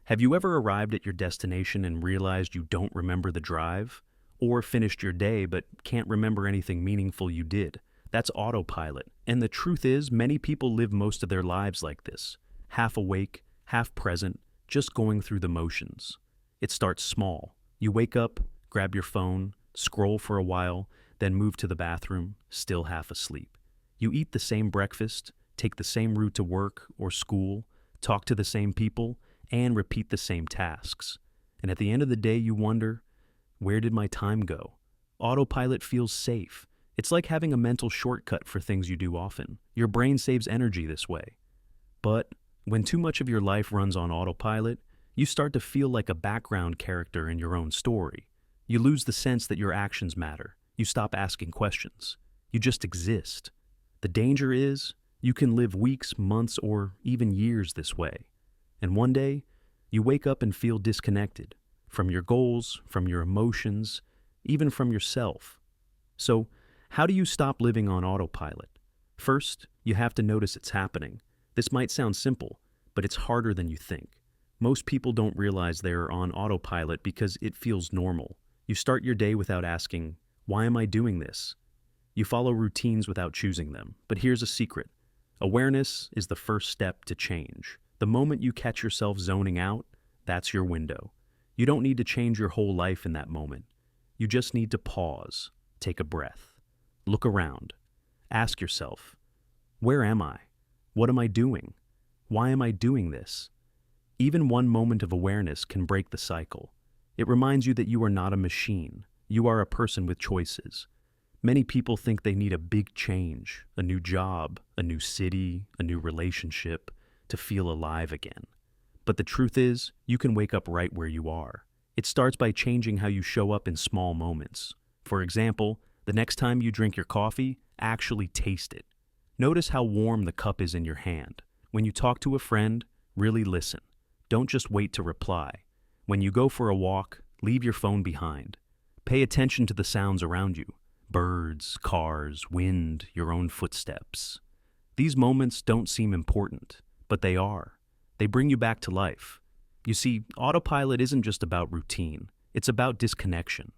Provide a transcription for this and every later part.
Have you ever arrived at your destination and realized you don't remember the drive? Or finished your day but can't remember anything meaningful you did? That's autopilot. And the truth is, many people live most of their lives like this, half awake, half present, just going through the motions. It starts small. You wake up, grab your phone, scroll for a while, then move to the bathroom, still half asleep. You eat the same breakfast, take the same route to work or school, talk to the same people, and repeat the same tasks. And at the end of the day, you wonder, where did my time go? Autopilot feels safe. It's like having a mental shortcut for things you do often. Your brain saves energy this way. But when too much of your life runs on autopilot, you start to feel like a background character in your own story. You lose the sense that your actions matter. You stop asking questions. You just exist. The danger is, you can live weeks, months, or even years this way. And one day, you wake up and feel disconnected from your goals, from your emotions, even from yourself. So, how do you stop living on autopilot? First, you have to notice it's happening. This might sound simple, but it's harder than you think. Most people don't realize they're on autopilot because it feels normal. You start your day without asking, why am I doing this? You follow routines without choosing them. But here's a secret. Awareness is the first step to change. The moment you catch yourself zoning out, that's your window. You don't need to change your whole life in that moment. You just need to pause, take a breath, look around, ask yourself, where am I? What am I doing? Why am I doing this? Even one moment of awareness can break the cycle. It reminds you that you are not a machine. You are a person with choices. Many people think they need a big change, a new job, a new city, a new relationship, to feel alive again. But the truth is, you can wake up right where you are. It starts by changing how you show up in small moments. For example, the next time you drink your coffee, actually taste it. Notice how warm the cup is in your hand. When you talk to a friend, really listen. Don't just wait to reply. When you go for a walk, leave your phone behind. Pay attention to the sounds around you. Birds, cars, wind, your own footsteps. These moments don't seem important, but they are. They bring you back to life. You see, autopilot isn't just about routine. It's about disconnection.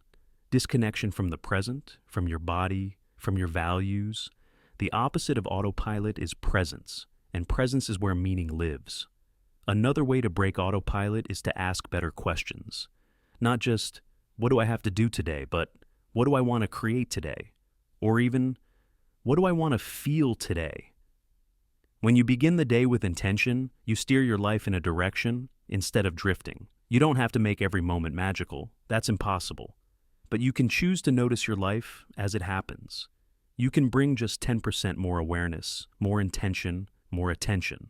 Disconnection from the present, from your body, from your values. The opposite of autopilot is presence, and presence is where meaning lives. Another way to break autopilot is to ask better questions. Not just, what do I have to do today, but what do I want to create today? Or even, what do I want to feel today? When you begin the day with intention, you steer your life in a direction instead of drifting. You don't have to make every moment magical. That's impossible. But you can choose to notice your life as it happens. You can bring just 10% more awareness, more intention, more attention.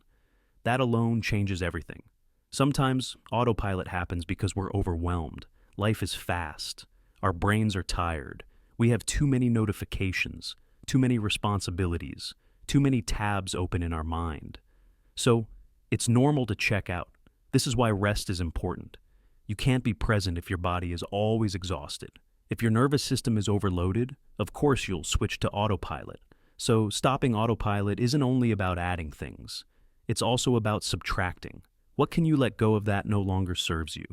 That alone changes everything. Sometimes autopilot happens because we're overwhelmed. Life is fast. Our brains are tired. We have too many notifications, too many responsibilities, too many tabs open in our mind. So, it's normal to check out. This is why rest is important. You can't be present if your body is always exhausted. If your nervous system is overloaded, of course you'll switch to autopilot. So, stopping autopilot isn't only about adding things. It's also about subtracting. What can you let go of that no longer serves you?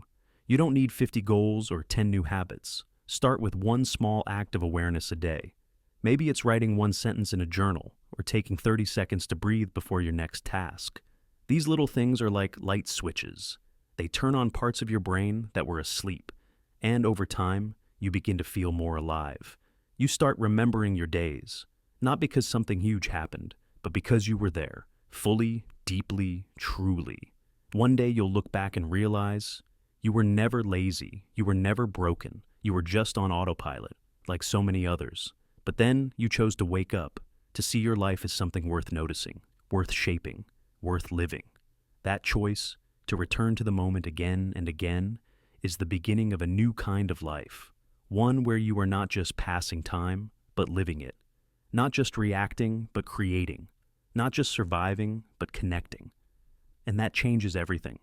You don't need 50 goals or 10 new habits. Start with one small act of awareness a day. Maybe it's writing one sentence in a journal or taking 30 seconds to breathe before your next task. These little things are like light switches. They turn on parts of your brain that were asleep, and over time, you begin to feel more alive. You start remembering your days, not because something huge happened, but because you were there, fully, deeply, truly. One day you'll look back and realize you were never lazy, you were never broken, you were just on autopilot, like so many others. But then you chose to wake up, to see your life as something worth noticing, worth shaping, worth living. That choice, to return to the moment again and again, is the beginning of a new kind of life. One where you are not just passing time, but living it. Not just reacting, but creating. Not just surviving, but connecting. And that changes everything.